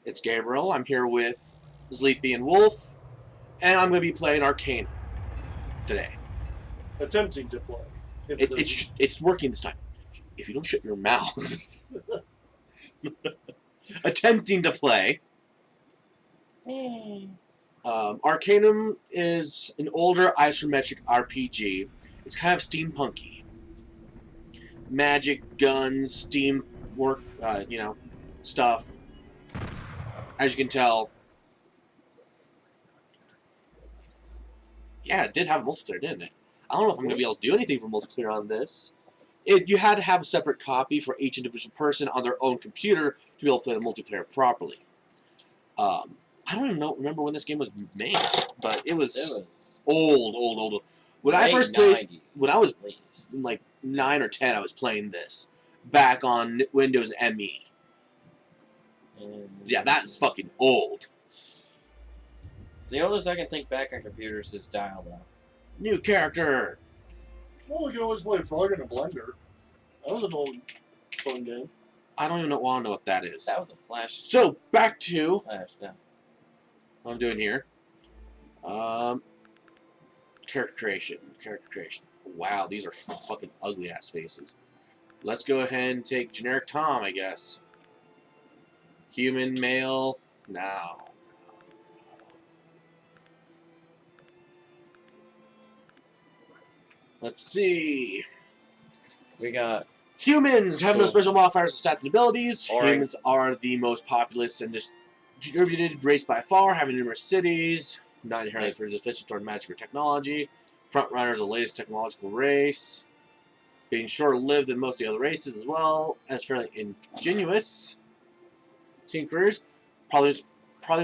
It's Gabriel. I'm here with Zleepy and Wulf, and I'm going to be playing Arcanum today. Attempting to play. It's working this time. If you don't shut your mouth. Attempting to play. Arcanum is an older isometric RPG. It's kind of steampunky. Magic, guns, steam work, stuff. As you can tell. Yeah, it did have multiplayer, didn't it? I don't know if I'm going to be able to do anything for multiplayer on this. You had to have a separate copy for each individual person on their own computer to be able to play the multiplayer properly. I don't even remember when this game was made, but it was old. When I first played, when I was like 9 or 10, I was playing this back on Windows ME. Yeah, that's fucking old. The oldest I can think back on computers is dial-up. New character. Well, we can always play Frog in a Blender. That was an old fun game. I don't even want to know what that is. That was a Flash. So back to Flash, yeah. what I'm doing here. Character creation. Wow, these are fucking ugly ass faces. Let's go ahead and take generic Tom, I guess. Human, male, now. Let's see. We got humans have no special modifiers, stats, and abilities. Boring. Humans are the most populous and distributed race by far, having numerous cities, not inherently predisposed toward magic or technology. Front runners, the latest technological race. Being short-lived than most of the other races as well, as fairly ingenious. Tinkerers, probably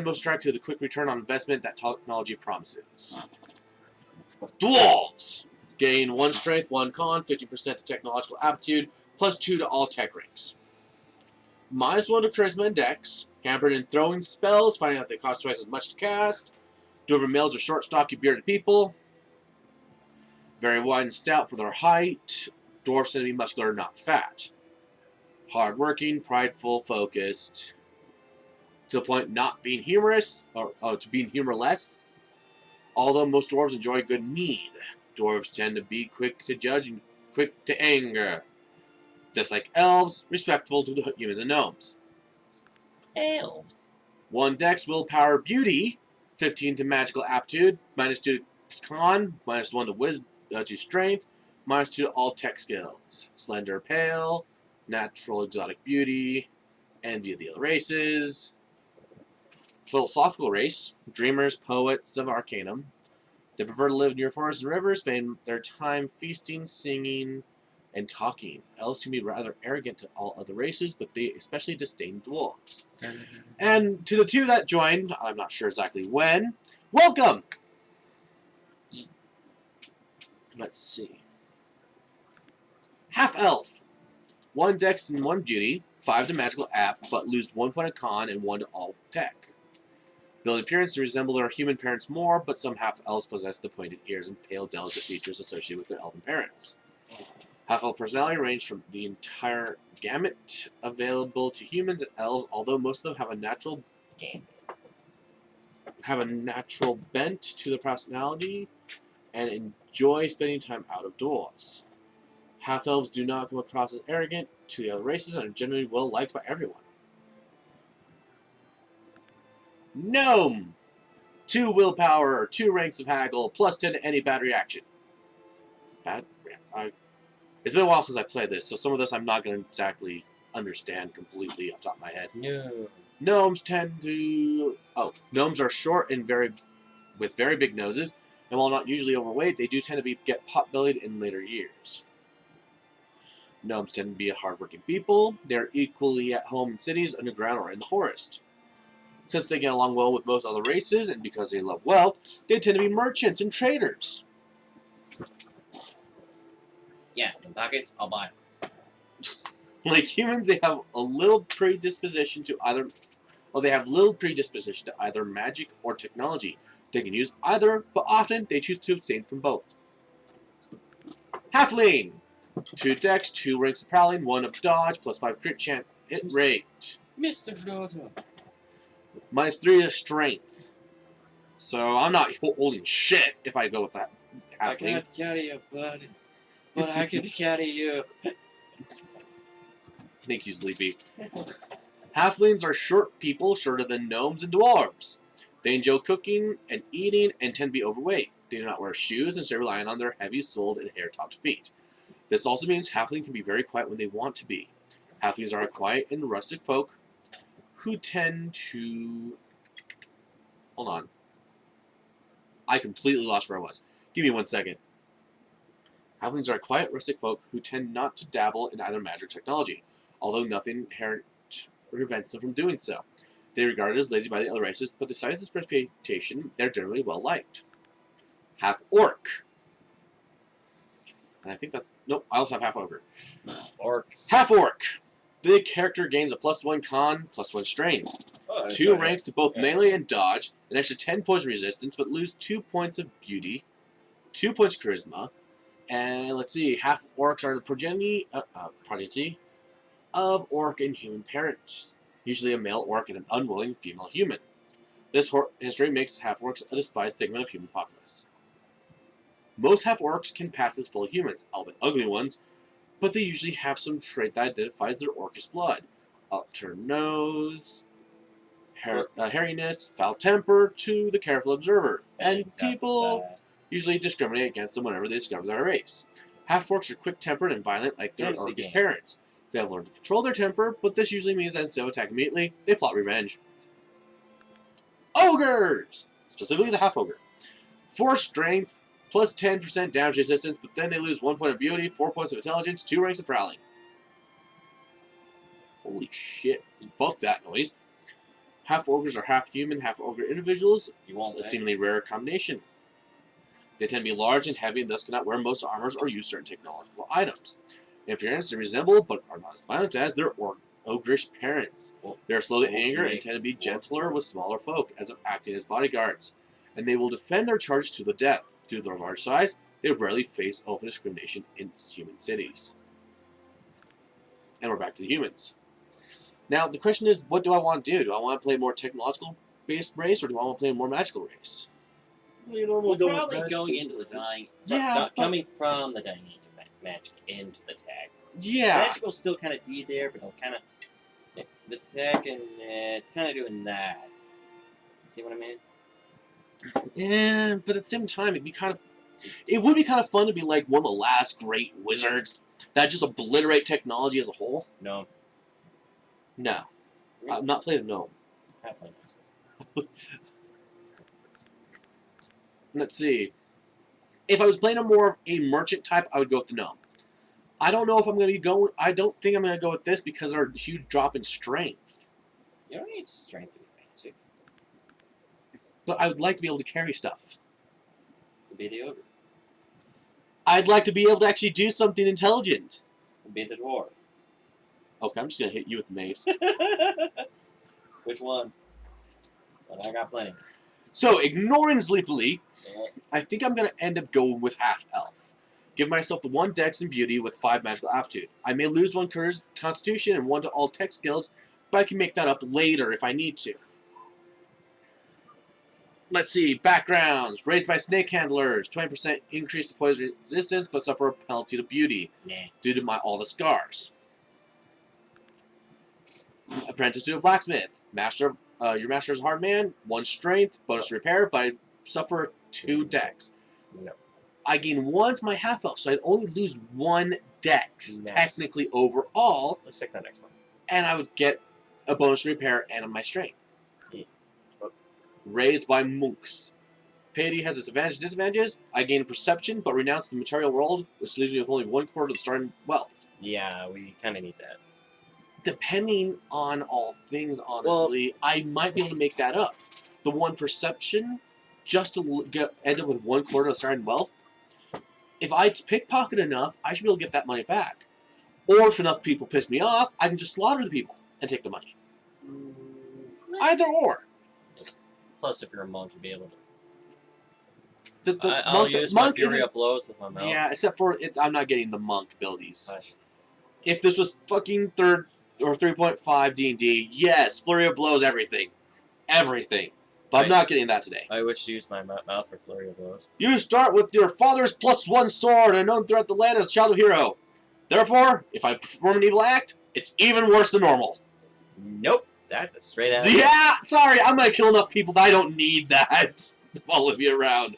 most attracted to the quick return on investment that technology promises. Dwarves gain 1 strength, 1 con, 50% to technological aptitude, plus 2 to all tech ranks. -1 to charisma and dex, hampered in throwing spells, finding out they cost twice as much to cast. Dwarven males are short, stocky, bearded people. Very wide and stout for their height. Dwarves tend to be muscular, not fat. Hard-working, prideful, focused. To the point not being humorous, or to being humorless. Although most dwarves enjoy good mead. Dwarves tend to be quick to judge and quick to anger. Just like elves, respectful to the humans and gnomes. elves. 1 dex, willpower, beauty. 15 to magical aptitude. -2 to con. -1 to wisdom, to strength. -2 to all tech skills. Slender, pale. Natural, exotic beauty. Envy of the other races. Philosophical race. Dreamers, poets of Arcanum. They prefer to live near forests and rivers, spend their time feasting, singing, and talking. Elves can be rather arrogant to all other races, but they especially disdain dwarves. And to the 2 that joined, I'm not sure exactly when, welcome! Let's see. Half-elf. 1 dex and 1 beauty, 5 to magical app, but lose 1 point of con and 1 to all tech. Build appearance to resemble their human parents more, but some half-elves possess the pointed ears and pale, delicate features associated with their elven parents. Half-elf personality range from the entire gamut available to humans and elves, although most of them have a natural bent to their personality and enjoy spending time out of doors. Half-elves do not come across as arrogant to the other races and are generally well liked by everyone. Gnome! 2 willpower, 2 ranks of haggle, plus 10 to any bad reaction. It's been a while since I played this, so some of this I'm not going to exactly understand completely off the top of my head. No. Gnomes tend to... gnomes are short and with very big noses, and while not usually overweight, they do tend to get pot-bellied in later years. Gnomes tend to be hard-working people. They're equally at home in cities, underground, or in the forest. Since they get along well with most other races, and because they love wealth, they tend to be merchants and traders. Yeah, in pockets, I'll buy them. Like humans, they have a little predisposition to either... they have little predisposition to either magic or technology. They can use either, but often they choose to abstain from both. Halfling! 2 dex, 2 ranks of prowling, 1 of dodge, plus 5 crit chance hit rate. Mr. Floater. -3 to strength. So I'm not holding shit if I go with that I halfling. can't carry you, bud. But I can carry you. Thank you, Zleepy. Halflings are short people, shorter than gnomes and dwarves. They enjoy cooking and eating and tend to be overweight. They do not wear shoes and stay relying on their heavy-soled and hair-topped feet. This also means halflings can be very quiet when they want to be. Halflings are a quiet and rustic folk who tend to... Hold on. I completely lost where I was. Give me 1 second. Halflings are a quiet, rustic folk who tend not to dabble in either magic or technology, although nothing inherent prevents them from doing so. They are regarded as lazy by the other races, but besides this reputation, they're generally well-liked. Half-orc. And I think that's... Nope, I also have half-ogre. Orc. Half-orc. The character gains a +1 con, +1 strength. Oh, 2 ranks to both yeah. melee and dodge, an extra 10 poison resistance, but lose 2 points of beauty, 2 points charisma, and let's see, half-orcs are the progeny of orc and human parents, usually a male orc and an unwilling female human. This history makes half-orcs a despised segment of human populace. Most half-orcs can pass as full humans, albeit ugly ones, but they usually have some trait that identifies their orcish blood. Upturned nose, hairiness, foul temper to the careful observer, and people usually discriminate against them whenever they discover their race. Half-orcs are quick-tempered and violent like their orcish parents. They have learned to control their temper, but this usually means that instead of attacking immediately, they plot revenge. Ogres! Specifically the half-ogre. 4 strength, plus 10% damage resistance, but then they lose 1 point of beauty, 4 points of intelligence, 2 ranks of prowling. Holy shit. Fuck that noise. Half-ogres are half-human, half-ogre individuals. A seemingly rare combination. They tend to be large and heavy and thus cannot wear most armors or use certain technological items. In appearance, they resemble, but are not as violent as, their ogrish parents. They are slow to anger and tend to be gentler with smaller folk, as if acting as bodyguards. And they will defend their charges to the death. Due to their large size, they rarely face open discrimination in human cities. And we're back to the humans. Now, the question is, what do I want to do? Do I want to play a more technological-based race, or do I want to play a more magical race? Well, you normally go with probably magic. going into the dying. Yeah, coming from the dying age of magic into the tag. Yeah. Magic will still kind of be there, but it'll kind of the tech and it's kind of doing that. See what I mean? Yeah, but at the same time, it would be kind of fun to be like one of the last great wizards that just obliterate technology as a whole. No. No. I'm not playing a gnome. Let's see. If I was playing a merchant type, I would go with the gnome. I don't know if I'm going to be going... I don't think I'm going to go with this because of our huge drop in strength. You don't need strength to be magic. But I would like to be able to carry stuff. To be the ogre. I'd like to be able to actually do something intelligent. To be the dwarf. Okay, I'm just going to hit you with the mace. Which one? But I got plenty. So, ignoring Zleepy, I think I'm going to end up going with half-elf. Give myself the 1 dex and beauty with 5 magical aptitude. I may lose 1 constitution and 1 to all tech skills, but I can make that up later if I need to. Let's see, backgrounds. Raised by snake handlers. 20% increase to poison resistance, but suffer a penalty to beauty due to all the scars. Apprentice to a blacksmith. Your master is a hard man. 1 strength, bonus to repair, but I suffer 2 dex. No. I gain 1 for my half-elf, so I'd only lose 1 dex, technically, overall. Let's take that next one. And I would get a bonus to repair and my strength. Raised by monks. Piety has its advantages and disadvantages. I gain perception, but renounce the material world, which leaves me with only 1/4 of the starting wealth. Yeah, we kind of need that. Depending on all things, honestly, I might be able to make that up. The 1 perception, just to end up with 1/4 of the starting wealth. If I pickpocket enough, I should be able to get that money back. Or if enough people piss me off, I can just slaughter the people and take the money. Either or. Plus, if you're a monk, you'll be able to. I'll use my Fury Up blows with my mouth. Yeah, except for I'm not getting the monk abilities. If this was fucking 3rd or 3.5 D&D, yes, Flurry of Blows everything. everything. But I'm not getting that today. I wish to use my mouth for flurry of blows. You start with your father's +1 sword and known throughout the land as a child of hero. Therefore, if I perform an evil act, it's even worse than normal. Nope. That's a straight out. Yeah, sorry, I'm gonna kill enough people that I don't need that to follow me around.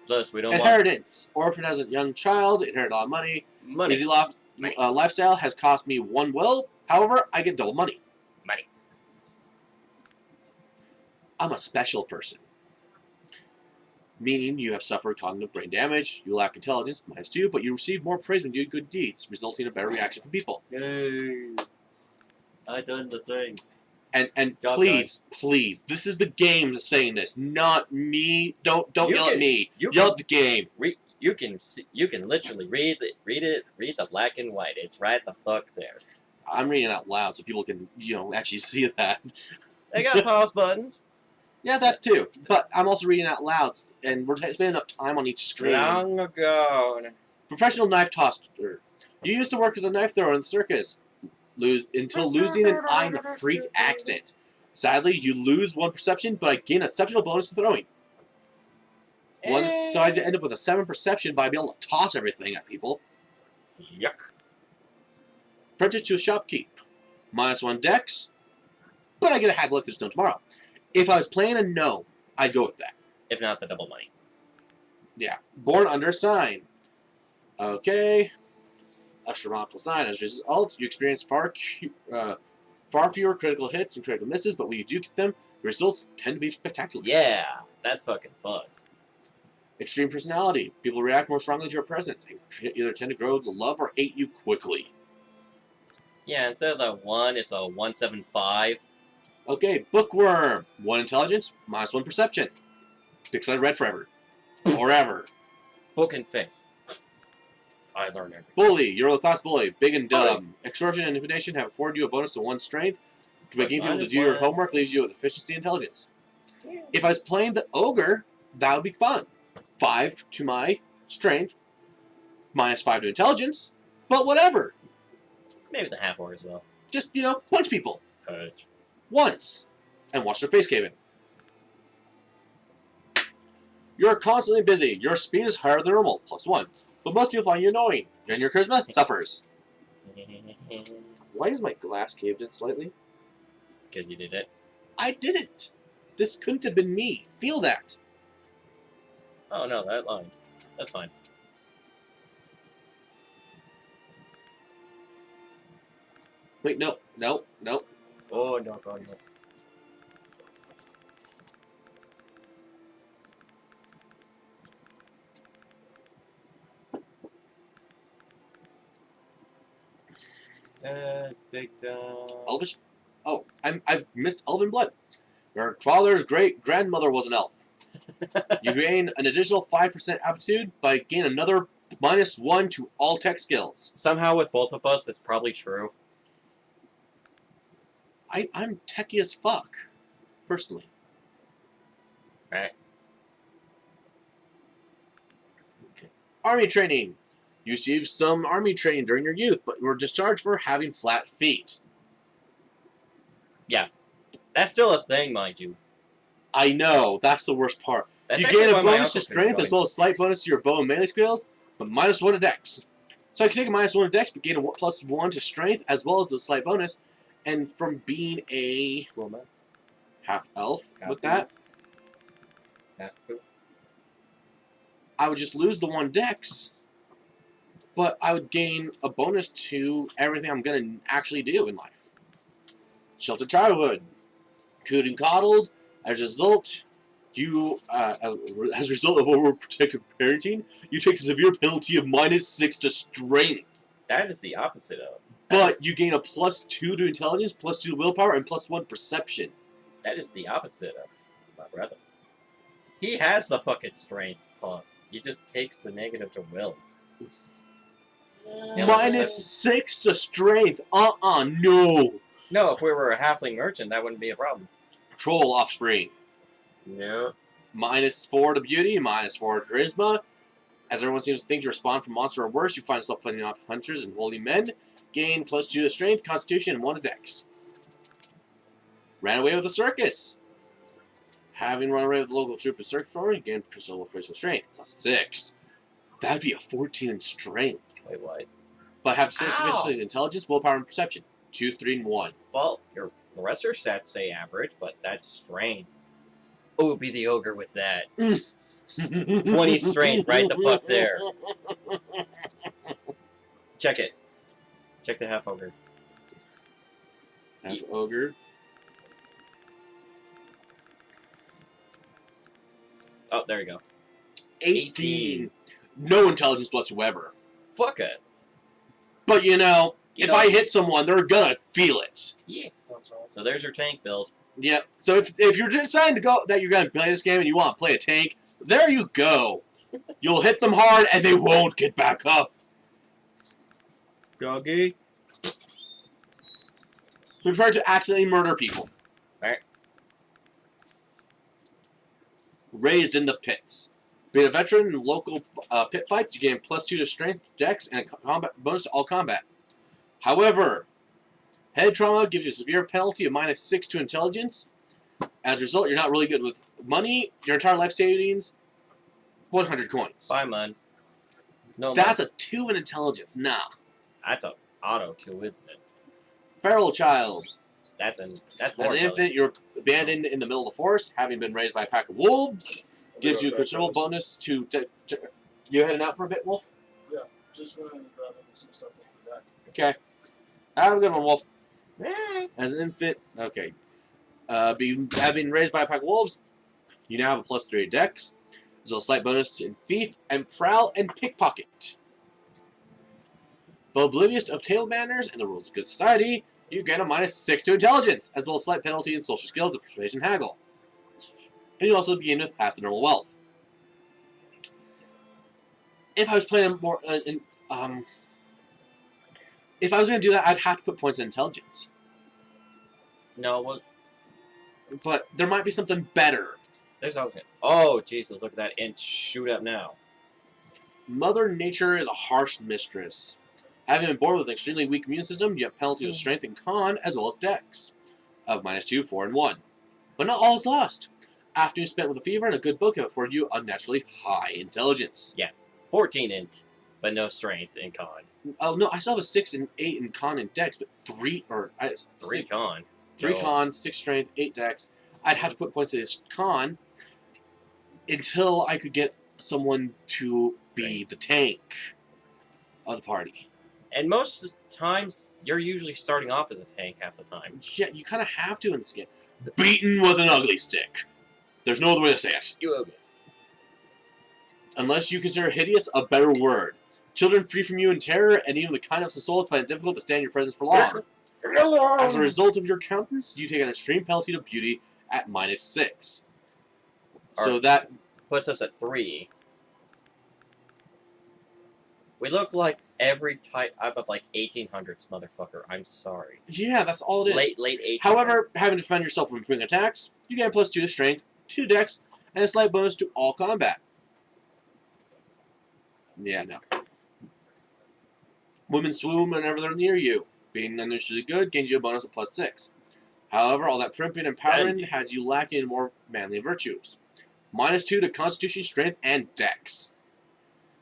Plus, we don't want Inheritance. Orphan as a young child, inherit a lot of money. money. Easy lifestyle has cost me 1 will. However, I get double money. Money. I'm a special person. Meaning you have suffered cognitive brain damage, you lack intelligence, -2, but you receive more praise when you do good deeds, resulting in a better reaction from people. Yay. I done the thing. And Job please, this is the game that's saying this, not me. Don't yell at me. you Yell at the game. You can literally read the black and white. It's right the fuck there. I'm reading out loud so people can, actually see that. They got pause buttons. Yeah, that too. But I'm also reading out loud, and we're spending enough time on each screen. Long ago. Professional knife tosser. You used to work as a knife thrower in the circus, until losing an eye in a freak accident. Sadly, you lose 1 perception, but I gain a exceptional bonus to throwing. So I end up with a 7 perception, but I'd be able to toss everything at people. Yuck. Apprentice to a shopkeep. -1 dex, but I get a hag look this gnome tomorrow. If I was playing a gnome, I'd go with that. If not, the double money. Yeah. Born under a sign. Okay. Astronomical sign. As a result, you experience far fewer critical hits and critical misses, but when you do get them, the results tend to be spectacular. Yeah, that's fucking fun. Extreme personality. People react more strongly to your presence. They either tend to grow to love or hate you quickly. Yeah, instead of the 1, it's a 175. Okay, bookworm. 1 intelligence, -1 perception. Because I read forever. Forever. Book and fix. I learn everything. Bully. You're a class bully. Big and dumb. Extortion and intimidation have afforded you a bonus to 1 strength. Making people to do your homework leaves you with efficiency and intelligence. Yeah. If I was playing the ogre, that would be fun. 5 to my strength, -5 to intelligence, but whatever. Maybe the half orc as well. Just, punch people. Purge. Once. And watch their face cave in. You're constantly busy. Your speed is higher than normal, +1. But most people find you annoying. And your charisma suffers. Why is my glass caved in slightly? Because you did it. I didn't. This couldn't have been me. Feel that. Oh no, that line. That's fine. Wait, no. Oh no, God, no. Big Elvish? Oh, I've missed Elven blood. Your father's great-grandmother was an elf. You gain an additional 5% aptitude, but gain another -1 to all tech skills. Somehow with both of us, it's probably true. I'm techie as fuck, personally. Right. Okay. Army training. You received some army training during your youth, but were discharged for having flat feet. Yeah. That's still a thing, mind you. I know, that's the worst part. That's you actually gain a why my bonus to uncle's been strength as going. well as slight bonus to your bow and melee skills, but -1 to dex. So I can take a -1 to dex, but gain a +1 to strength as well as a slight bonus. And from being a Woman. half elf Half with that, Half poof. I would just lose the 1 dex, but I would gain a bonus to everything I'm going to actually do in life. Sheltered childhood. Cooed and coddled. As a result, as a result of overprotective parenting, you take a severe penalty of -6 to strength. That is the opposite of. But you gain a +2 to intelligence, +2 to willpower, and +1 perception. That is the opposite of my brother. He has the fucking strength plus. He just takes the negative to will. Yeah, -6 to strength. No. No, if we were a halfling merchant, that wouldn't be a problem. Troll offspring. No. -4 to beauty, -4 to charisma. As everyone seems to think you respond from monster or worse, you find yourself fighting off hunters and holy men. Gain +2 to strength, constitution, and 1 to dex. Ran away with the circus. Having run away with the local troop of circus performer, you gain considerable physical strength. It's a 6. That'd be a 14 in strength. Wait, what? But have sufficient Ow! intelligence, willpower, and perception. 2, 3, and 1. Well, the rest of your stats say average, but that's strength. Oh, it'd be the ogre with that. 20 strength, right the fuck there. Check it. Check the half ogre. Half ogre. Oh, there you go. 18. No intelligence whatsoever. Fuck it. But you know, You if know- I hit someone, they're gonna feel it. Yeah. That's all. So there's your tank build. Yep. So if you're deciding to go that you're gonna play this game and you want to play a tank, there you go. You'll hit them hard and they won't get back up. Doggy. Prepare to accidentally murder people. Alright. Raised in the pits. Being a veteran in local pit fights, you gain +2 to strength, dex, and a combat bonus to all combat. However, head trauma gives you a severe penalty of -6 to intelligence. As a result, you're not really good with money. Your entire life savings, 100 coins. Bye, man. No, That's a 2 in intelligence. Nah. That's a auto too, isn't it? Feral child. That's more. As an infant, intelligence. you're abandoned in the middle of the forest, having been raised by a pack of wolves. Gives you a considerable bonus to you heading out for a bit, Wolf? Just running and grabbing some stuff over that. Okay. Have a good one, Wolf. Eh. As an infant, okay. Having raised by a pack of wolves, you now have a +3 dex. There's a slight bonus to thief and prowl and pickpocket. But oblivious of tale manners and the rules of good society, you gain a -6 to intelligence, as well as slight penalty in social skills of persuasion haggle. And you also begin with half the normal wealth. If I was playing more, if I was going to do that, I'd have to put points in intelligence. No, well, But there might be something better. there's always. Oh, Jesus! Look at that inch shoot up now. Mother Nature is a harsh mistress. Having been born with an extremely weak immune system, you have penalties of strength and con, as well as dex, of -2, 4, and 1. But not all is lost. Afternoons spent with a fever and a good book have afforded you unnaturally high intelligence. 14 int, but no strength in con. Oh no, I still have a 6 and 8 in con and dex, but 3 Con. 3 No. con, 6 strength, 8 dex. I'd have to put points in his con until I could get someone to be the tank of the party. And most of the times, you're usually starting off as a tank half the time. Yeah, you kind of have to in this game. Beaten with an ugly stick. There's no other way to say it. You ugly. Unless you consider hideous a better word. Children flee from you in terror, and even the kindness of souls find it difficult to stand your presence for long. As a result of your countenance, you take an extreme penalty to beauty at -6. So Alright. that, Puts us at 3. We look like every type of like 1800s, motherfucker. I'm sorry. yeah, that's all it is. Late 1800s. However, having to defend yourself from swing attacks, you get a +2 to strength, 2 dex, and a slight bonus to all combat. Yeah, no. Women swoon whenever they're near you. Being unusually good gains you a bonus of +6. However, all that primping and powering has you lacking in more manly virtues. -2 to constitution, strength, and dex.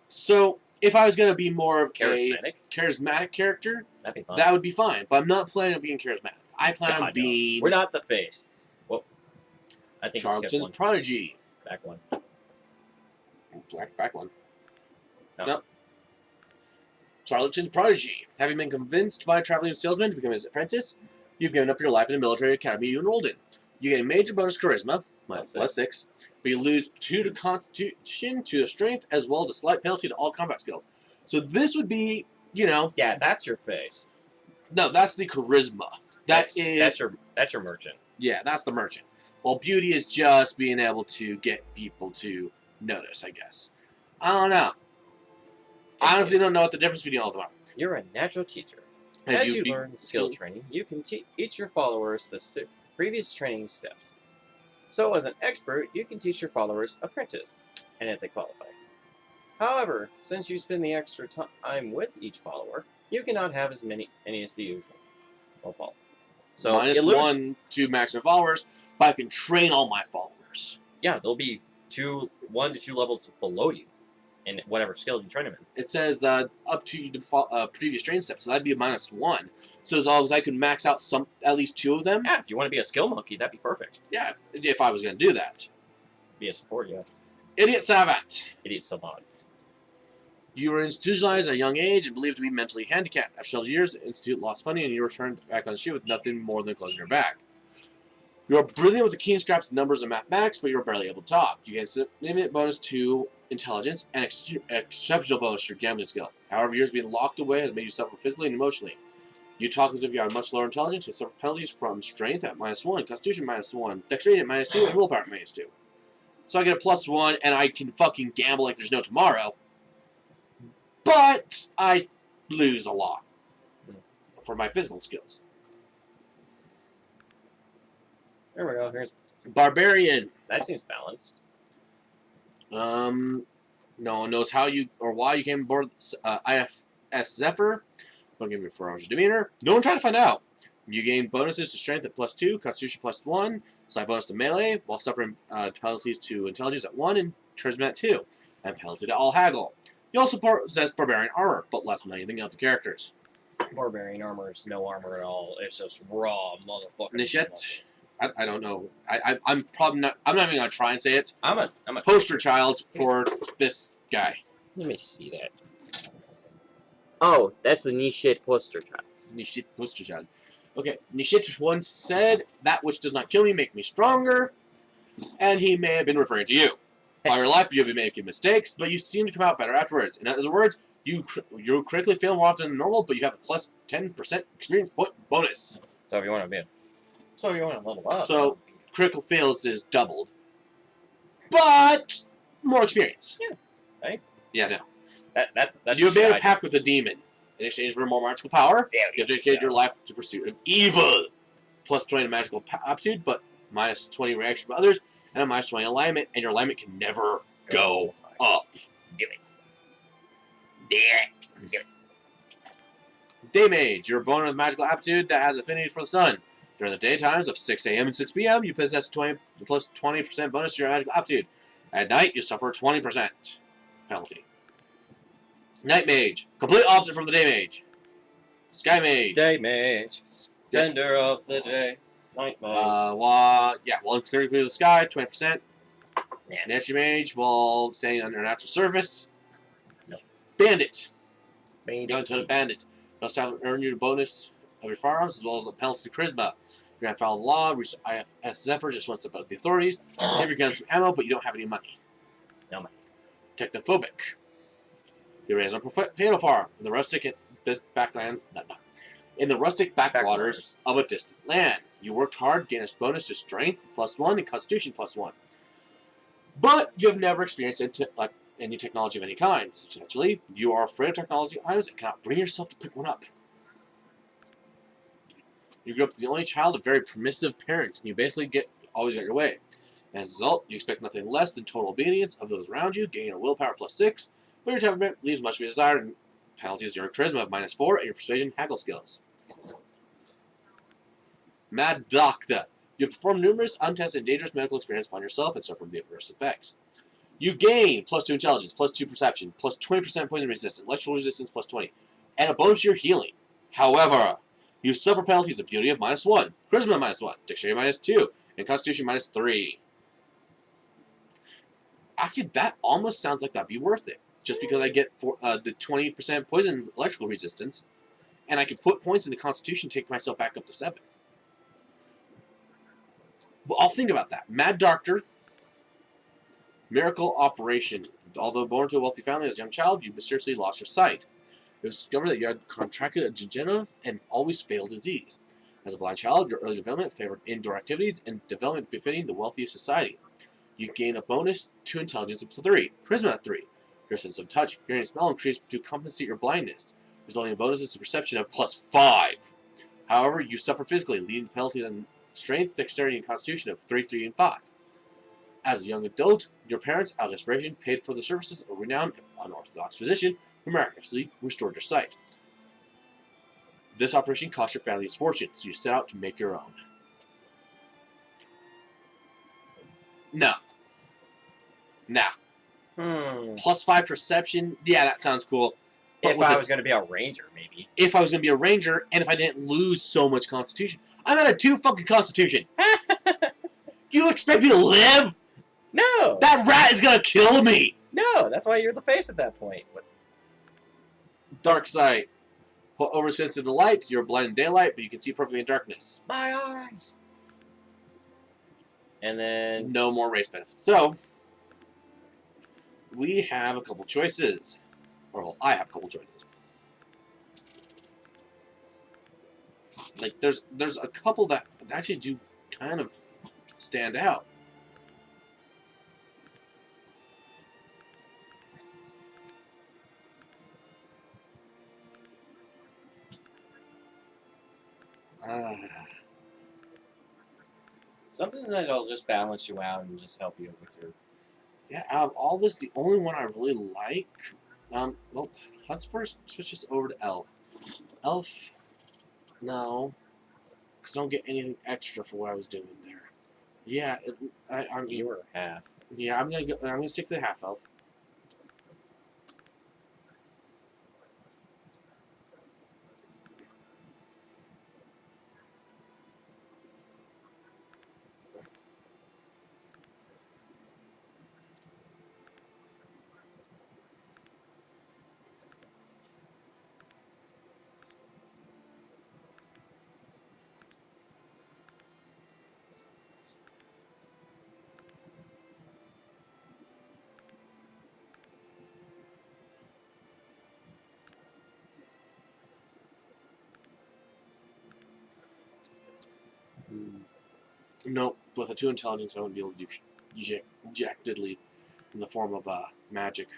So, if I was going to be more of charismatic. a charismatic character, That'd be fun. that would be fine. But I'm not planning on being charismatic. I plan God, on no. being We're not the face. Well, I think we skipped Charlton's one. prodigy. Back one. Back one. No. No. Charlatan's prodigy. Having been convinced by a traveling salesman to become his apprentice, you've given up your life in the military academy you enrolled in. You get a major bonus charisma, +6, but you lose 2 to constitution, 2 to strength, as well as a slight penalty to all combat skills. So this would be, Yeah, that's your face. no, that's the charisma. That's your merchant. yeah, that's the merchant. While beauty is just being able to get people to notice, I guess. I don't know. I honestly don't know what the difference between all of them are. You're a natural teacher. As As you you learn skill training, you can teach your followers the previous training steps. So, as an expert, you can teach your followers apprentice, and if they qualify. However, since you spend the extra time with each follower, you cannot have as many as the usual. Will follow. So minus it literally- 1 to maximum followers, but I can train all my followers. Yeah, there'll be 1 to 2 levels below you in whatever skill you train them in. It says up to the previous train steps, so that'd be a minus 1. So as long as I could max out at least 2 of them, Yeah, if you want to be a skill monkey, that'd be perfect. yeah, if I was going to do that. Be a support, yeah. Idiot Savant. Idiot savants. You were institutionalized at a young age and believed to be mentally handicapped. After several years, the institute lost funding and you returned back on the street with nothing more than closing your back. You are brilliant with the keen straps of numbers and mathematics, but you are barely able to talk. You get a significant bonus to intelligence and exceptional bonus to your gambling skill. However, years being locked away has made you suffer physically and emotionally. You talk as if you have much lower intelligence and suffer penalties from strength at minus 1, constitution minus 1, dexterity at minus 2, and willpower at minus 2. So I get a plus 1, and I can fucking gamble like there's no tomorrow. But I lose a lot for my physical skills. There we go. Here's Barbarian. that seems balanced. No one knows how you or why you came aboard IFS Zephyr. Don't give me 4 hours of demeanor. No one tried to find out. You gain bonuses to strength at plus 2, constitution plus 1, slight bonus to melee, while suffering penalties to intelligence at 1 and charisma at 2, and penalty to all haggle. You also possess barbarian armor, but less than anything of the characters. Barbarian armor is no armor at all. It's just raw motherfucker. Nishet. I don't know. I'm probably not. I'm not even gonna try and say it. I'm a Poster child for this guy. Let me see that. Oh, that's the Nishit poster child. Nishit poster child. Okay, Nishit once said, "That which does not kill me make me stronger," and he may have been referring to you. All your life, you have been making mistakes, but you seem to come out better afterwards. In other words, you critically fail more often than normal, but you have a plus 10% experience point bonus. So if you want to be so if you want to level up. So critical fails is doubled, but more experience. Yeah. Right? Yeah, no. That's You have made a I- pact with a demon. In exchange for more magical power, Very you have dedicated so. your life to pursuit of evil. Plus 20 to magical aptitude, but minus 20 reaction from others, and a minus 20 alignment, and your alignment can never go up. Do it. Day Mage, you're born with magical aptitude that has affinity for the sun. During the daytimes of 6 a.m. and 6 p.m., you possess 20 plus 20% bonus to your magical aptitude. At night, you suffer 20% penalty. Night Mage, complete opposite from the Day Mage. Sky Mage. Day mage, Yes. defender of the day. Night mage. While clearing through the sky, 20%. Yeah. Natural Mage, while standing under a natural surface. Nope. Bandit. Bandit. Gun-toted Bandit. You also have earn you the bonus of your firearms, as well as a penalty to charisma. You're going to follow the law, reach IFS Zephyr just one step above the authorities. Give your guns some ammo, but you don't have any money. No money. Technophobic. You raise a potato farm in the rustic backwaters of a distant land. You worked hard, gained a bonus to strength plus 1 and constitution plus 1. But you have never experienced any technology of any kind. Substantially, you are afraid of technology items and cannot bring yourself to pick one up. You grew up as the only child of very permissive parents, and you basically always get your way. As a result, you expect nothing less than total obedience of those around you, gaining a willpower plus 6, but your temperament leaves much to be desired, and penalties to your charisma of minus 4 and your persuasion haggle skills. Mad Doctor. You perform numerous untested and dangerous medical experiments upon yourself and suffer from the adverse effects. You gain plus 2 intelligence, plus 2 perception, plus 20% poison resistance, electrical resistance plus 20, and a bonus to your healing. However, you suffer penalties of beauty of minus 1, charisma minus 1, dexterity minus 2, and constitution minus 3. Actually, that almost sounds like that'd be worth it. Just because I get the 20% poison electrical resistance, and I could put points in the constitution to take myself back up to 7. But I'll think about that. Mad Doctor. Miracle Operation. Although born to a wealthy family as a young child, you mysteriously lost your sight. It was discovered that you had contracted a degenerative and always fatal disease. As a blind child, your early development favored indoor activities and development befitting the wealthy of society. You gain a bonus to intelligence of 3, charisma at 3. Your sense of touch, hearing, and smell increased to compensate your blindness, resulting in bonuses to perception of plus 5. However, you suffer physically, leading to penalties on strength, dexterity, and constitution of 3, 3, and 5. As a young adult, your parents, out of desperation, paid for the services of a renowned unorthodox physician who miraculously restored your sight. This operation costs your family a fortune, so you set out to make your own. No. Nah. +5 perception. Yeah, that sounds cool. But If I was going to be a ranger, maybe. if I was going to be a ranger, and if I didn't lose so much constitution. I'm at a 2 fucking constitution. You expect me to live? No! That rat is going to kill me. No, that's why you're the face at that point. Dark sight. Oversensitive to light, you're blind in daylight, but you can see perfectly in darkness. My eyes! And then... No more race benefits. So, we have a couple choices. Or, well, I have a couple choices. Like, there's a couple that actually do kind of stand out. Something that'll just balance you out and just help you with your... Yeah, out of all this, the only one I really like... well, let's first switch this over to Elf. Elf... No. Because I don't get anything extra for what I was doing there. Yeah, I mean... You were half. Yeah, I'm gonna stick to the half elf. Nope, with a 2 intelligence, I wouldn't be able to do jack diddly in the form of magic.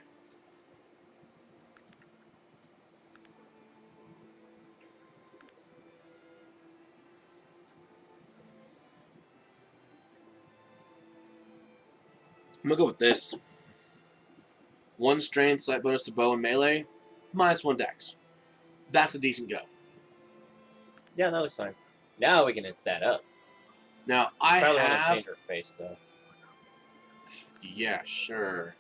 I'm gonna go with this. 1 strength, slight bonus to bow and melee, -1 dex. That's a decent go. Yeah, that looks fine. Now we can set up. Now, I Probably want to have... change her face, though. Yeah, sure.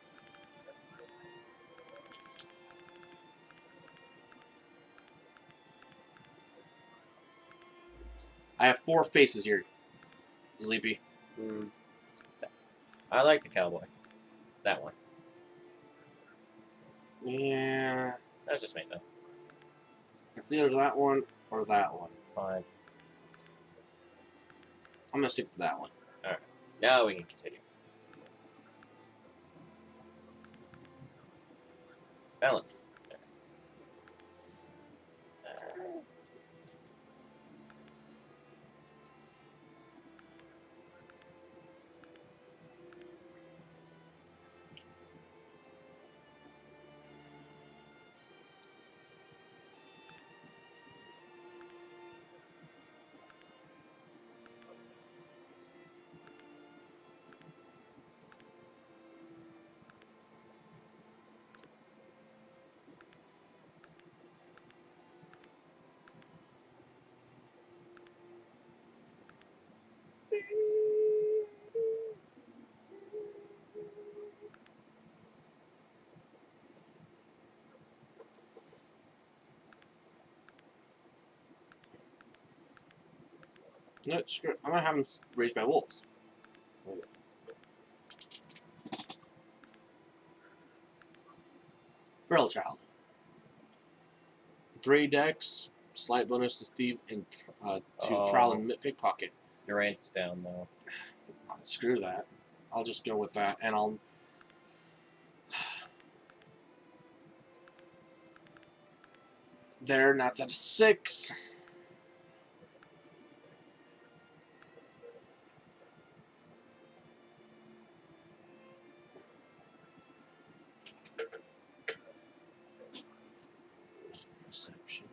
I have 4 faces here, Zleepy. I like the cowboy. That one. Yeah, That's just me, though. it's either that one or that one. Fine. I'm gonna stick to that one. Alright. Now we can continue. Balance. No, screw it. I'm gonna have them raised by wolves. Feral child. 3 dex, slight bonus to thief and to prowl and pickpocket. Your rank's down, though. Screw that. I'll just go with that, and I'll... There, now it's at a 6. Perception.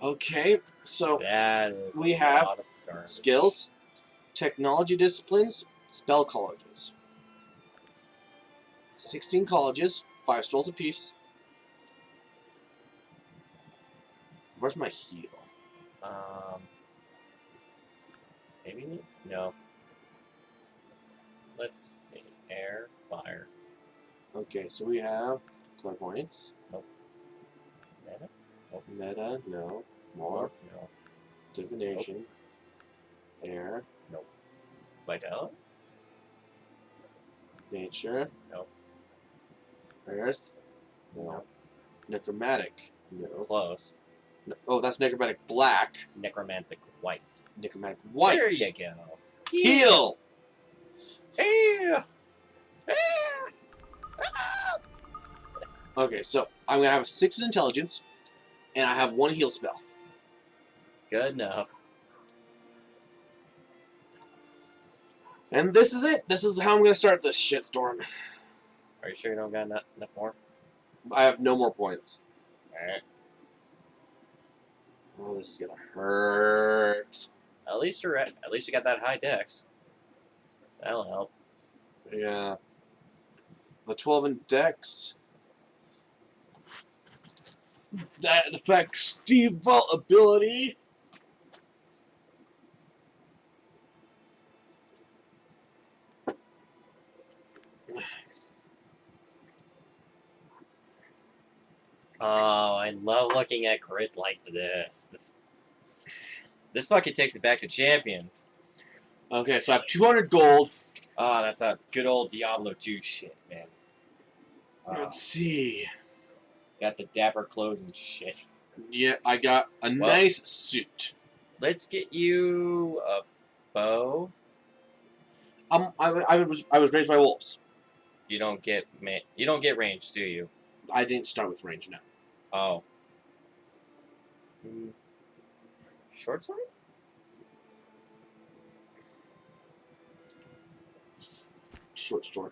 Okay, so That is We a have lot of garbage. skills, technology disciplines, spell colleges. 16 colleges, 5 spells apiece. Where's my heal? Maybe no. Let's see. Air, fire. Okay, so we have clairvoyance, Mana? meta, no, morph, No. divination, air, Vitality? nature, Nope. earth, no, necromantic, no. Close. No. Oh, that's necromantic black, Necromantic white. necromantic white. There you go. Heal. Yeah. Okay, so I'm gonna have 6 in intelligence, and I have 1 heal spell. Good enough. And this is it. This is how I'm gonna start this shitstorm. Are you sure you don't got enough more? I have no more points. Alright. Oh, this is gonna hurt. At least you got that high dex. That'll help. Yeah. The 12 in dex. That affects default ability. Oh, I love looking at crits like this. This fucking takes it back to champions. Okay, so I have 200 gold. Oh, that's a good old Diablo 2 shit, man. Let's see. Got the dapper clothes and shit. Yeah, I got a nice suit. Let's get you a bow. I was raised by wolves. You don't get range, do you? I didn't start with range, no. Oh. Short sword? Short sword.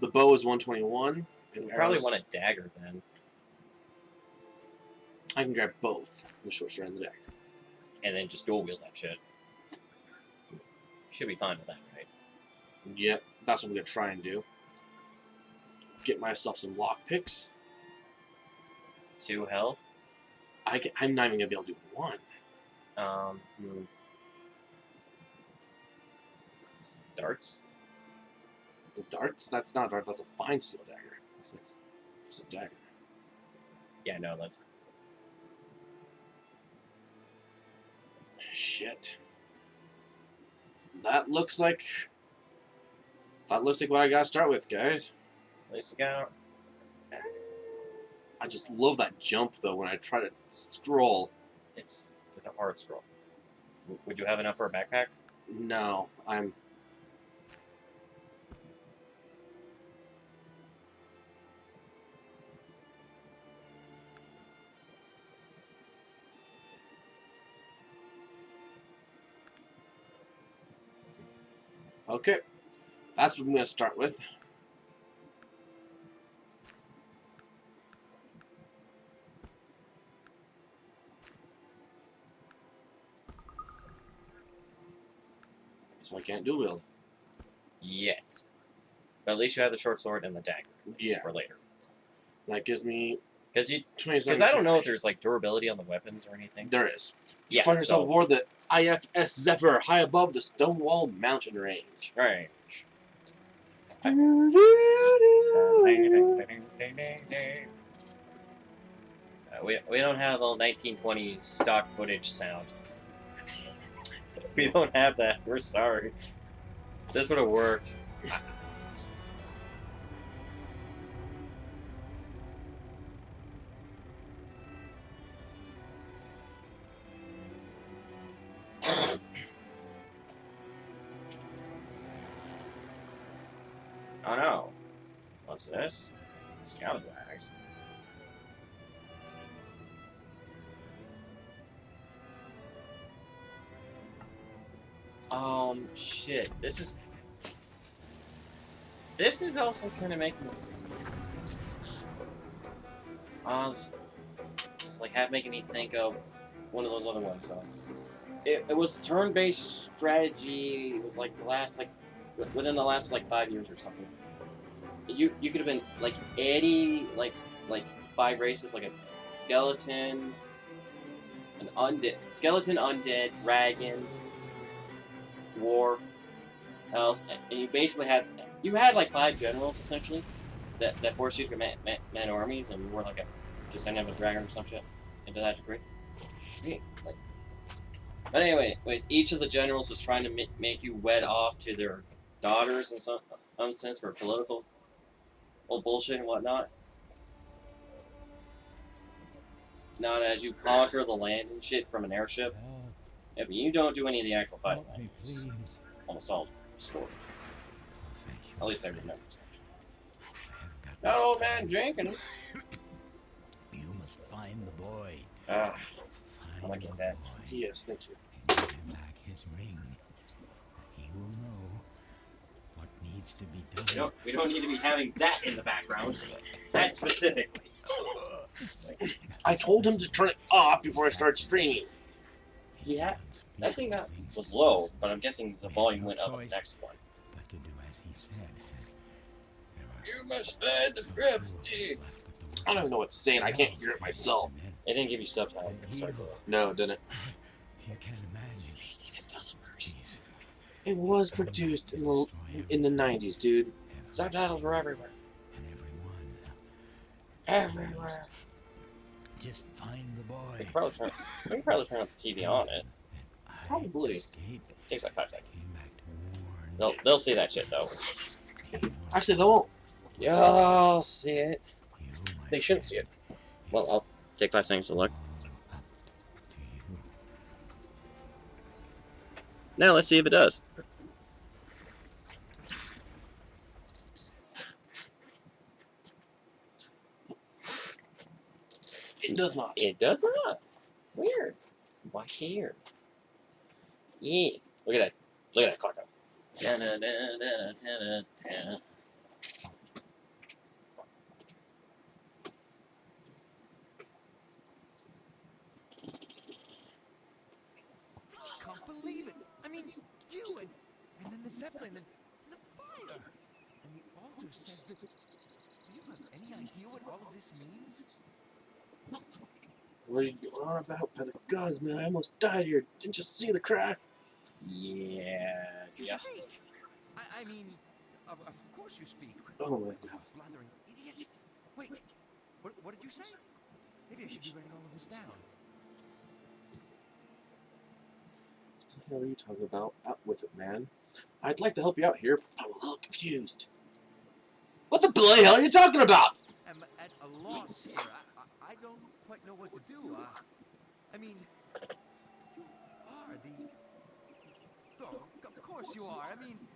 The bow is 121. And You probably arrows- want a dagger then. I can grab both the short sword and the dagger. And then just dual wield that shit. Should be fine with that, right? Yep, that's what I'm gonna try and do. Get myself some lockpicks. 2 health. I'm not even gonna be able to do 1. Darts. The darts? That's not a dart. That's a fine steel dagger. It's a dagger. Yeah, no, that's... Shit. That looks like what I gotta start with, guys. At least you got... I just love that jump though when I try to scroll. It's a hard scroll. Would you have enough for a backpack? No, I'm. Okay, that's what I'm gonna start with. So I can't dual wield. Yet. But at least you have the short sword and the dagger. Yeah. For later. That gives me Because 27. I don't know if there's like durability on the weapons or anything. There is. Yeah, Find yourself so- aboard the IFS Zephyr high above the Stonewall Mountain Range. Right. We don't have all 1920s stock footage sound. We don't have that. We're sorry. This would have worked. Oh no. What's this? Scalawags. Shit. This is also kind of making me... It's like making me think of one of those other ones. It was turn-based strategy. It was like the last within the last 5 years or something. You could have been like like 5 races, like a skeleton, undead, dragon, dwarf, else, and you basically had like 5 generals essentially that forced you to man armies, and you were like just end up a dragon or some shit into that degree. Yeah, like, but anyways, each of the generals is trying to make you wed off to their daughters in some sense for political bullshit and whatnot. Not as you conquer the land and shit from an airship. Yeah, but you don't do any of the actual fighting. Right? It's just almost all story. At least I remember. Not old man Jenkins. You must find the boy. Ah, I'm gonna get that. Yes, thank you. And give him back his ring. He will know what needs to be done. We don't need to be having that in the background. That specifically. I told him to turn it off before I started streaming. Yeah, that thing was low, but I'm guessing the volume went up on the next one. But to do as he said. You must feed the griffs. I don't even know what it's saying. I can't hear it myself. It didn't give you subtitles. Sorry. No, it didn't. You can't imagine. It was produced in the 90s, dude. Subtitles were everywhere. And everyone. Everywhere. Just find the boy. We can probably turn up the TV on it. Probably. It takes like 5 seconds. They'll see that shit though. Actually, they won't. You'll see it. They shouldn't see it. Well, I'll take 5 seconds to look. Now let's see if it does. It does not. It does not. Weird. Why here? Yeah. Look at that. Look at that clock up. Da-da-da-da-da-da-da. Can't believe it. I mean, you and then the Zeppelin and the fire. And the altar says that. Do you have any idea what all of this means? What are you on about? By the gods, man, I almost died here. Didn't you see the crack? Yeah. You speak. I mean, of course you speak. Oh my god. Blundering idiot. Wait, what did you say? Maybe I should be writing all of this down. What the hell are you talking about? Out with it, man. I'd like to help you out here, but I'm a little confused. What the bloody hell are you talking about? I'm at a loss here. I don't quite know what to do. I mean, you are the... Oh, of course you are. I mean... you know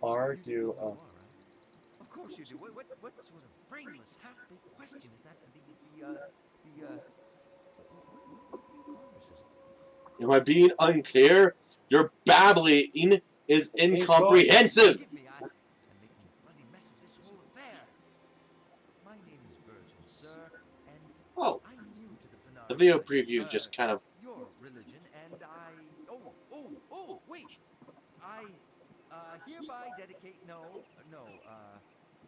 who you are, right? Of course you do. What sort of brainless, half-baked question is that? What do you call yourself? Am I being unclear? Your babbling is incomprehensive. Forgive me, I'm making a bloody mess of this whole affair. My name is Virgil, sir, and Oh, I'm new to the Penard. the video preview just kind of... Your religion, and I... Oh, wait! I, hereby dedicate...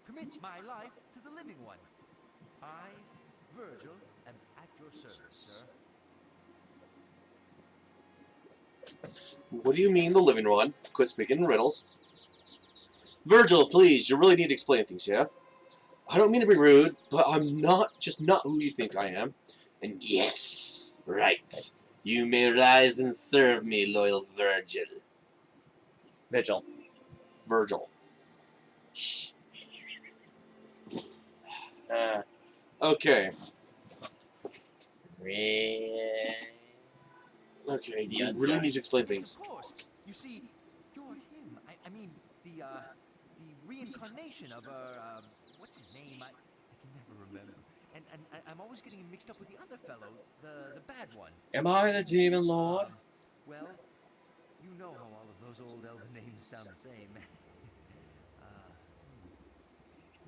commit my life to the living one. I, Virgil, am at your service, sir. What do you mean, the living one? Quit speaking in riddles. Virgil, please, you really need to explain things, yeah? I don't mean to be rude, but I'm not who you think I am. And yes, right. You may rise and serve me, loyal Virgil. Vigil. Virgil. Shh. Okay. Okay, you really need to explain things. Of course. You see, you're him. I mean, the reincarnation of what's his name? I can never remember. And I'm always getting him mixed up with the other fellow, the bad one. Am I the demon lord? Well, you know how all of those old elven names sound the same.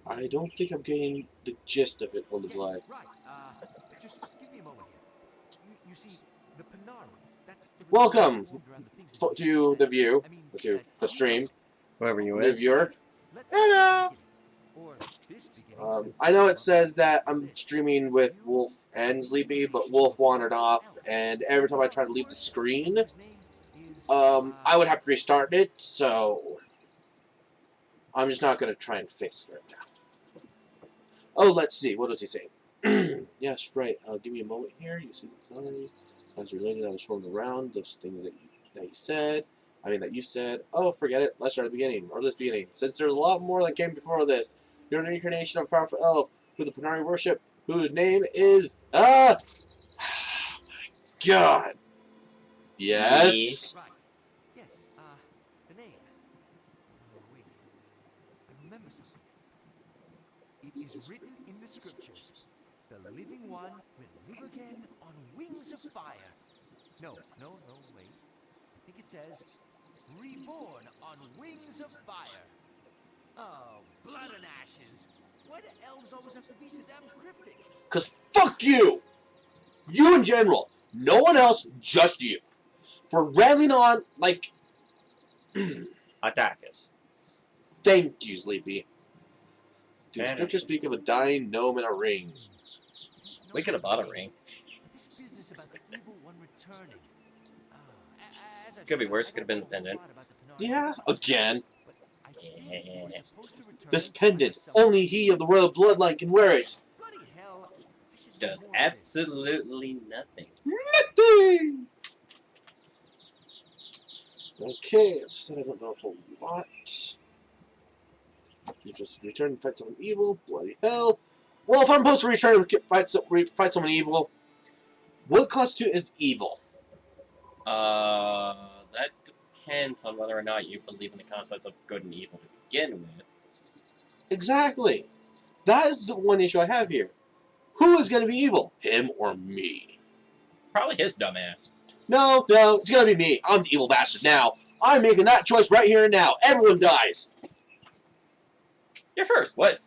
I don't think I'm getting the gist of it, Holy Yes, Blood. right. Just give me a moment here. You see, the Panari, that's the Welcome formed around the things that to you the said. view, I mean, to the stream, Whoever you new is. viewer. Let's Hello! begin. Or this beginning, since I know it it's says that not I'm this. streaming with Wulf and Zleepy, but Wulf wandered off, and every time I try to leave the screen, Whose name is, I would have to restart it, so I'm just not going to try and fix it right now. Oh, let's see. What does he say? Yes, right. Give me a moment here. You see the summary. As related, I was formed around those things that you said. I mean, that you said. Oh, forget it. Let's start at the beginning, or this beginning. Since there's a lot more that came before this. You're an incarnation of a powerful elf who the Panari worship, whose name is my God. Yes. right. Yes, the name. Oh, wait. I remember something. It is written in the scriptures. The living one will live again on wings of fire. No, wait. I think it says, reborn on wings of fire. Oh, blood and ashes. Why do elves always have to be so damn cryptic? Cause fuck you. You in general. No one else. Just you. For rambling on like. Attack us. Thank you, Sleepy. Do And- scriptures speak of a dying gnome in a ring? We could have bought a ring. But this business about the evil one returning. As I've Could be said, worse, I could have don't been know the pendant. a whole lot about the Panari Yeah, gods, again. but I think he was Yeah. supposed to return This by pendant. myself. Only he of the royal bloodline can wear it. Bloody hell! I should know Does more of this. absolutely nothing. Nothing. Okay, as I said, I don't know a whole lot. You just return and fight someone evil. Bloody hell. Well, if I'm supposed to return and fight someone evil, what constitutes as evil? That depends on whether or not you believe in the concepts of good and evil to begin with. Exactly. That is the one issue I have here. Who is going to be evil? Him or me? Probably his dumbass. No, it's going to be me. I'm the evil bastard now. I'm making that choice right here and now. Everyone dies. You're first. What?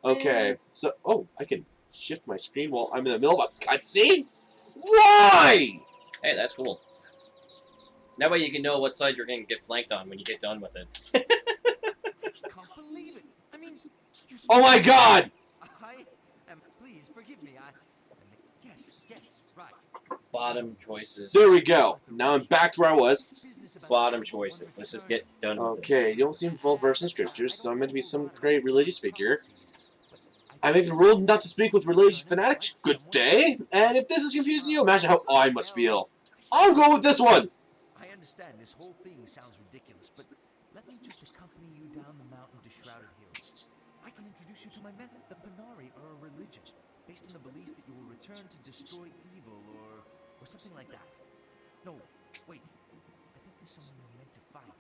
Okay, so, I can shift my screen while I'm in the middle of a cutscene? Why? Hey, that's cool. That way you can know what side you're going to get flanked on when you get done with it. Can't believe it. I mean, you Oh my god! I am. Please forgive me. Yes, right. Bottom choices. There we go. Now I'm back to where I was. Bottom choices. Let's just get done with Okay, you don't seem well versed in scriptures, so I'm meant to be some great religious figure. I make a rule not to speak with religious fanatics. Good day. And if this is confusing you, imagine how I must feel. I'll go with this one. I understand this whole thing sounds ridiculous, but let me just accompany you down the mountain to Shrouded Hills. I can introduce you to my method. The Panari are a religion based on the belief that you will return to destroy evil or something like that. No, wait. I think there's someone you're meant to fight.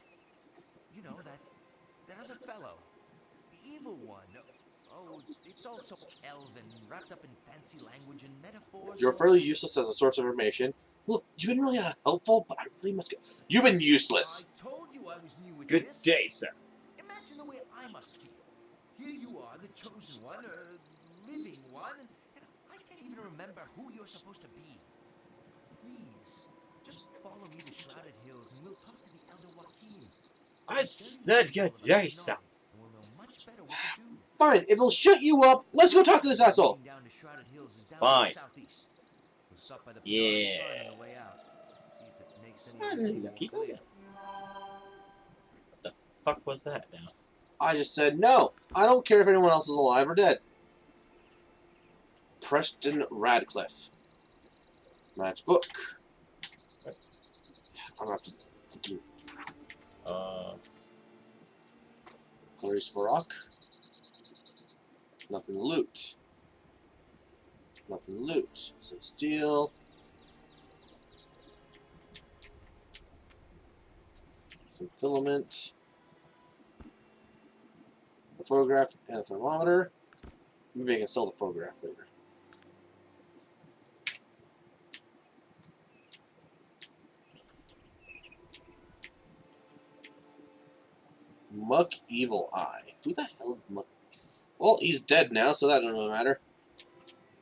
You know, that other fellow. The evil one. Oh, it's all so elven, wrapped up in fancy language and metaphors. You're fairly useless as a source of information. Look, you've been really helpful, but I really must go. You've been useless. I told you I was new at Good this. day, sir. Imagine the way I must feel. Here you are, the chosen one, living one, and I can't even remember who you're supposed to be. Please, just follow me to Shrouded Hills and we'll talk to the Elder Joaquin. I said good day, sir. And we'll know much better what to do. Fine, if it'll shut you up, let's go talk to this asshole. Down to Shrouded Hills is down Fine. to the southeast. We'll stop by the Yeah. Panari Shrine on the way out. See if it makes any I of didn't this know people. clear. What the fuck was that now? I just said no. I don't care if anyone else is alive or dead. Preston Radcliffe. Match book. I'm up to Clarice Varrock. Nothing to loot. Nothing to loot. Some steel. Some filament. A photograph and a thermometer. Maybe I can sell the photograph later. Muck Evil Eye. Who the hell is Muck? Well, he's dead now, so that doesn't really matter.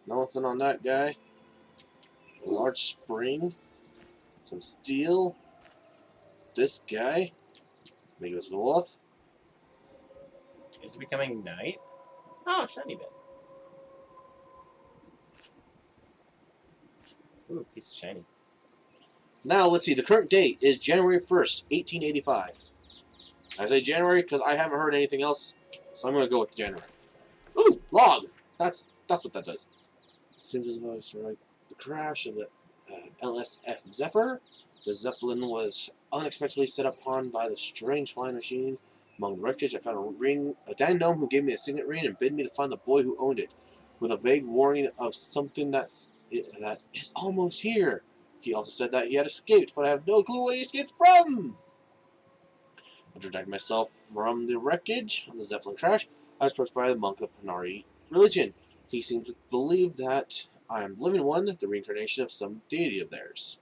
Nothing on that guy. A large spring. Some steel. This guy. I think it was Wulf. Is it becoming night? Oh, shiny bit. Ooh, piece of shiny. Now, let's see. The current date is January 1st, 1885. I say January because I haven't heard anything else, so I'm going to go with January. Ooh, log! That's what that does. Seems as though it's right. The crash of the LSF Zephyr. The Zeppelin was unexpectedly set upon by the strange flying machine. Among the wreckage, I found a Dan gnome who gave me a signet ring and bid me to find the boy who owned it, with a vague warning of something that is almost here. He also said that he had escaped, but I have no clue what he escaped from. I protect myself from the wreckage of the Zeppelin crash. I was approached by the monk of Panari religion. He seemed to believe that I am the living one, the reincarnation of some deity of theirs.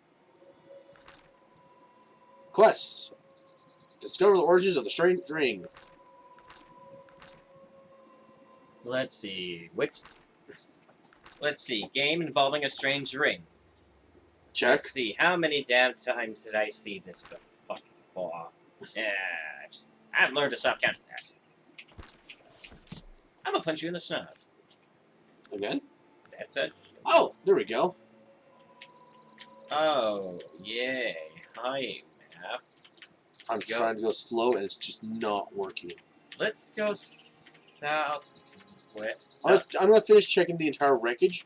Quests. Discover the origins of the strange ring. Let's see. Let's see. Game involving a strange ring. Check. Let's see. How many damn times did I see this fucking before? Yeah, I've learned to stop counting that. I'm gonna punch you in the schnoz. Again? That's it. Oh, there we go. Oh, yay. Hi, map. I'm trying to go slow and it's just not working. Let's go south. I'm going to finish checking the entire wreckage.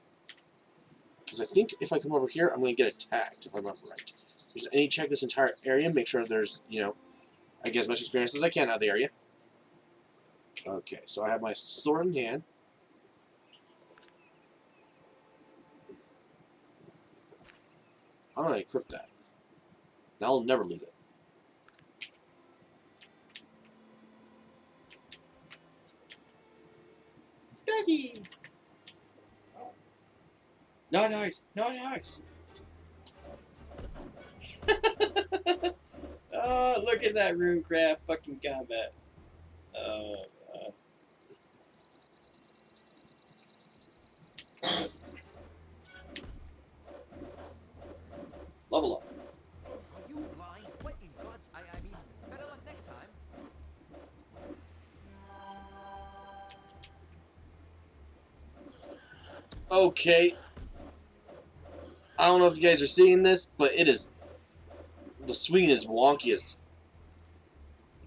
Because I think if I come over here, I'm going to get attacked, if I remember right. Just I need to check this entire area, make sure there's, I get as much experience as I can out of the area. Okay, so I have my sword in hand. I'm going to equip that. Now I'll never lose it. Doggy! No dogs! No dogs! Oh, look at that runecraft fucking combat. Level up. Are you blind? What in God's... I mean, better luck next time. Okay. I don't know if you guys are seeing this, but it is... The swing is wonky as...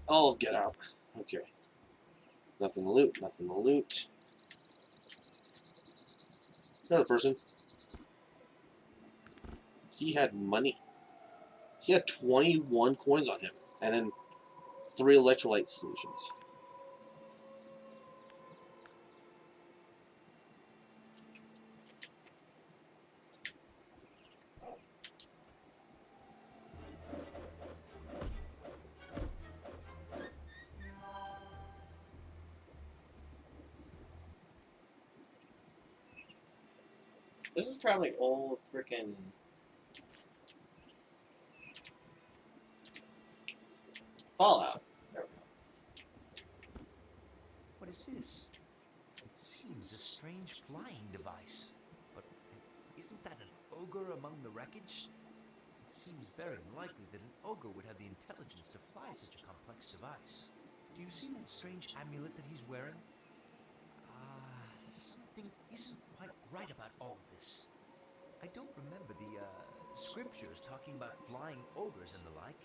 Oh, get out. Okay. Nothing to loot, nothing to loot. Another person. He had money. He had 21 coins on him. And then 3 electrolyte solutions. This is probably old frickin' Fallout. There we go. What is this? It seems a strange flying device. But isn't that an ogre among the wreckage? It seems very unlikely that an ogre would have the intelligence to fly such a complex device. Do you see that strange amulet that he's wearing? Something isn't quite right about all of this. I don't remember the scriptures talking about flying ogres and the like.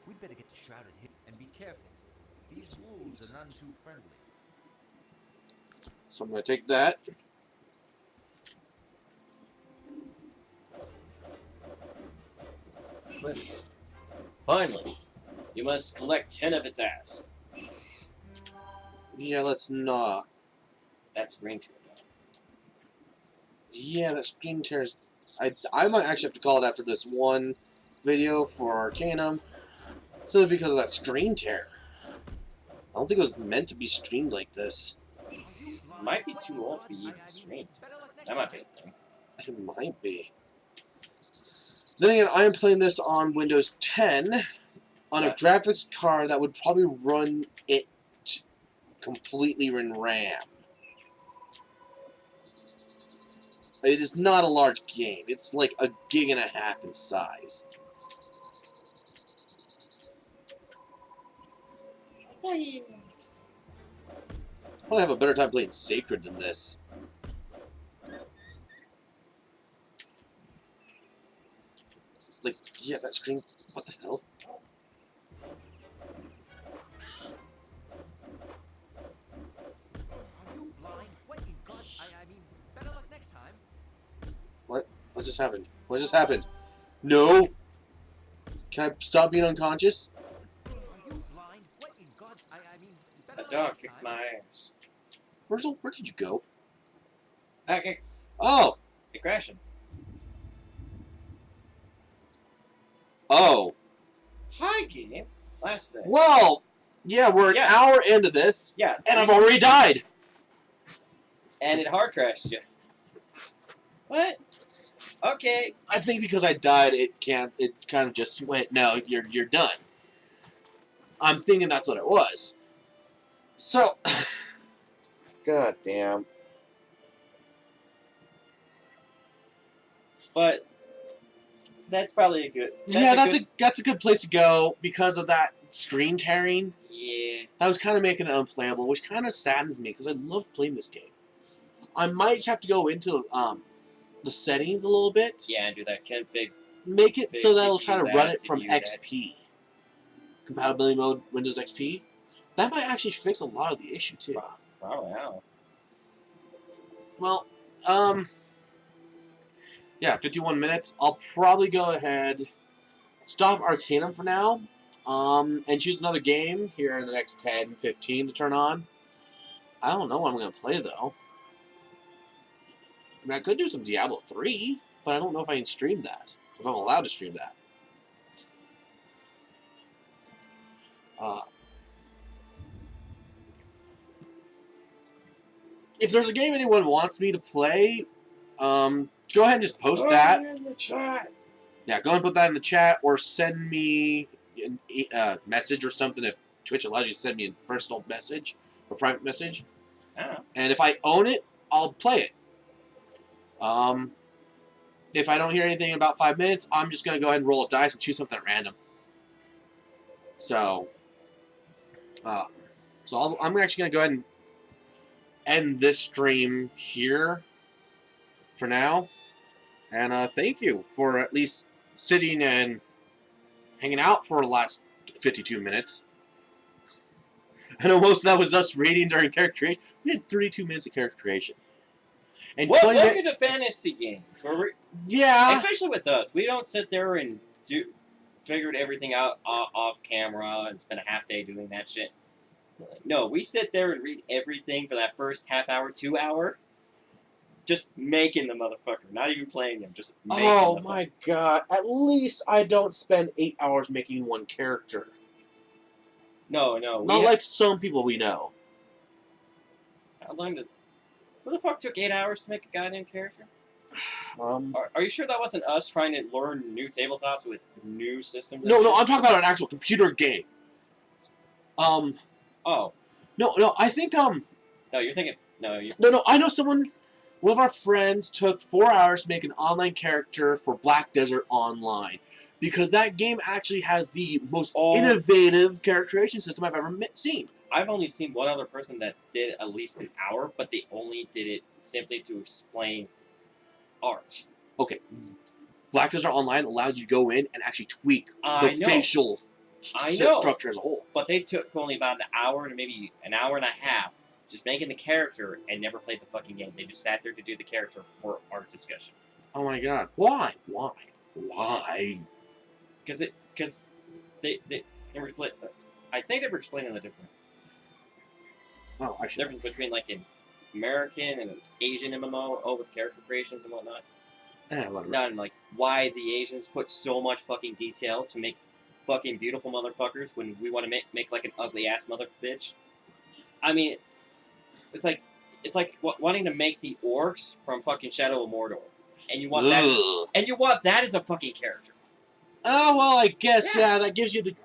We'd better get to Shrouded Hill and be careful. These wolves are none too friendly. So I'm going to take that. Finally, you must collect 10 of its ass. Yeah, let's not. That's green to it. Yeah, that screen tears. I might actually have to call it after this one video for Arcanum. Simply because of that screen tear. I don't think it was meant to be streamed like this. Might be too old to be even streamed. That might be a thing. It might be. Then again, I am playing this on Windows 10. on a graphics card that would probably run it completely in RAM. It is not a large game. It's like 1.5 gigs in size. Probably have a better time playing Sacred than this. Like, yeah, that screen. What the hell? Are you blind? What in God? I mean, better luck next time. What? What just happened? What just happened? No! Can I stop being unconscious? Are you blind? What in God? I mean, better That luck dog next kicked time. my ass. Where did you go? Okay, Oh! it crashing. Oh. Hi, game. Last thing. Well, yeah, we're an hour into this, Yeah, and I've already died. and it hard crashed you. What? Okay. I think because I died, it kind of just went, no, you're done. I'm thinking that's what it was. So, god damn. But that's probably a good. That's a good place to go because of that screen tearing. Yeah. That was kind of making it unplayable, which kind of saddens me because I love playing this game. I might have to go into the settings a little bit. Yeah, and do that config. Make it so Fix that it'll CPU try to that, run it from CPU that. XP. Compatibility mode, Windows XP. That might actually fix a lot of the issue too. Probably how. Well, yeah, 51 minutes. I'll probably go ahead, stop Arcanum for now, and choose another game here in the next 10, 15 to turn on. I don't know what I'm going to play, though. I mean, I could do some Diablo 3, but I don't know if I can stream that. If I'm allowed to stream that. If there's a game anyone wants me to play, go ahead and just post that. In the chat. Yeah, go and put that in the chat, or send me a message or something if Twitch allows you to send me a personal message or private message. Oh. And if I own it, I'll play it. If I don't hear anything in about 5 minutes, I'm just going to go ahead and roll a dice and choose something random. So, I'm actually going to go ahead and end this stream here for now. And thank you for at least sitting and hanging out for the last 52 minutes. I know most of that was us reading during character creation. We had 32 minutes of character creation. And Well, 20 welcome to fantasy games. yeah. Especially with us. We don't sit there and figured everything out off camera and spend a half day doing that shit. No, we sit there and read everything for that first half hour, 2 hour. Just making the motherfucker. Not even playing him. Just making Oh the my god. At least I don't spend 8 hours making one character. No. Not We like some people we know. How long did... Who the fuck took 8 hours to make a goddamn character? Are you sure that wasn't us trying to learn new tabletops with new systems? and No, shit? I'm talking about an actual computer game. Oh. No, I think, No, you're thinking... No, you... No, I know someone, one of our friends took 4 hours to make an online character for Black Desert Online. Because that game actually has the most innovative characterization system I've ever seen. I've only seen one other person that did at least an hour, but they only did it simply to explain art. Okay. Black Desert Online allows you to go in and actually tweak the facial structure as a whole. But they took only about an hour to maybe an hour and a half just making the character and never played the fucking game. They just sat there to do the character for art discussion. Oh my god. Why? Because they were split. I think they were explaining the difference. Oh, I should. Difference between like an American and an Asian MMO with character creations and whatnot. Whatever. Not in like why the Asians put so much fucking detail to make fucking beautiful motherfuckers when we want to make like an ugly ass mother bitch. I mean, it's like wanting to make the orcs from fucking Shadow of Mordor, and you want that as a fucking character. Oh, well, I guess, yeah, that gives you the,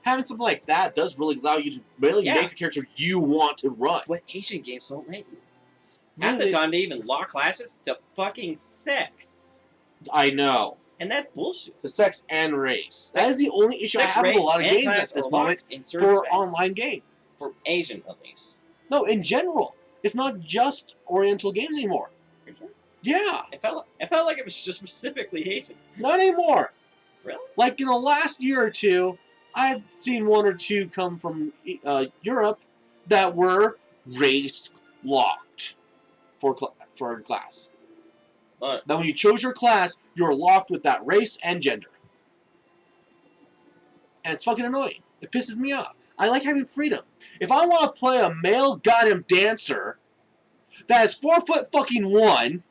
having something like that does really allow you to really Yeah. make the character you want to run. What Asian games don't let you. Half the Really? time, they even lock classes to fucking sex. I know. And that's bullshit. The sex and race. That is the only issue I Sex, have with a race, lot of and games class at this are moment locked in certain for space. online games. For Asian, at least. No, in general. It's not just Oriental games anymore. Yeah, It felt like it was just specifically Asian. not anymore. Really? Like in the last year or two, I've seen one or two come from Europe that were race locked for class. But That when you chose your class, you're locked with that race and gender. And it's fucking annoying. It pisses me off. I like having freedom. If I want to play a male goddamn dancer that is 4'1",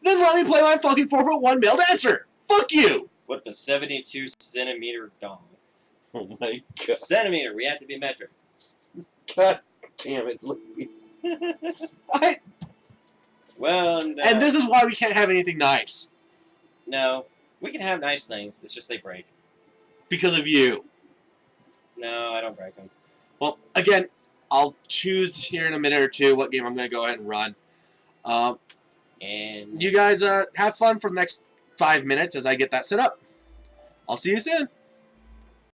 then let me play my fucking 4'1" male dancer. Fuck you. with the 72-centimeter dong. Oh my god. Centimeter, we have to be metric. God damn it, Zleepy. Well, And this is why we can't have anything nice. no, we can have nice things. It's just they break. Because of you. No, I don't break them. Well, again, I'll choose here in a minute or two what game I'm going to go ahead and run. And You guys have fun for the next 5 minutes as I get that set up. I'll see you soon.